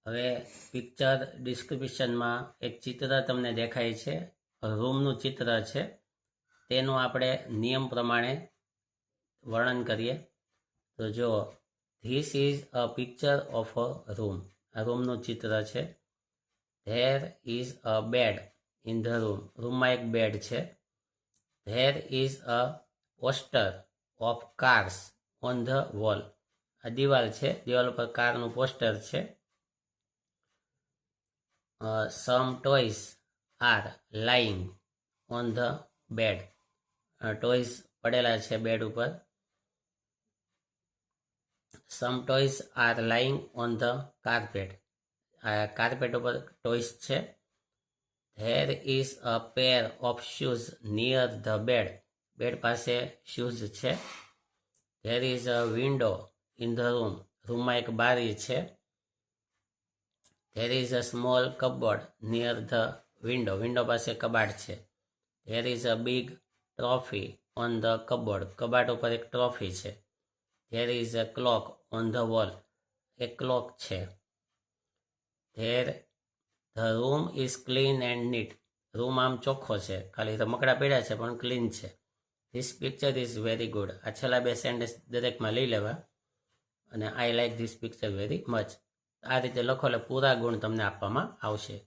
હવે પિક્ચર ડિસ્ક્રિપ્શનમાં એક ચિત્ર તમને દેખાય છે, રૂમનું ચિત્ર છે. તેનું આપણે નિયમ પ્રમાણે વર્ણન કરીએ. તો જો this is a picture of a room. આ રૂમનું ચિત્ર છે. There is a bed in the room. રૂમમાં એક બેડ છે. There is a poster of cars on the wall. આ દિવાલ છે, દિવાલ પર કારનું પોસ્ટર છે. Some toys are lying on the bed. Toys પડેલા છે બેડ ઉપર. Some toys are lying on the carpet. આ કાર્પેટ ઉપર ટોયસ છે. There is a pair of shoes near the bed. Bed પાસે શૂઝ છે. There is a window in the room. રૂમમાં એક બારી છે. There is a small cupboard near the window. Window પાસે કબાટ છે. There is a big trophy on the cupboard. કબાટ ઉપર એક ટ્રોફી છે. There is a clock on the wall. એક ક્લોક છે. There the room is clean and neat. Room આમ ચોખ્ખો છે, ખાલી રમકડા પડ્યા છે પણ ક્લીન છે. This picture is very good. આ છેલ્લા બે સેન્ટેન્સ દરેકમાં લઈ લેવા અને I like this picture very much. આ રીતે લખો એટલે પૂરા ગુણ તમને આપવામાં આવશે.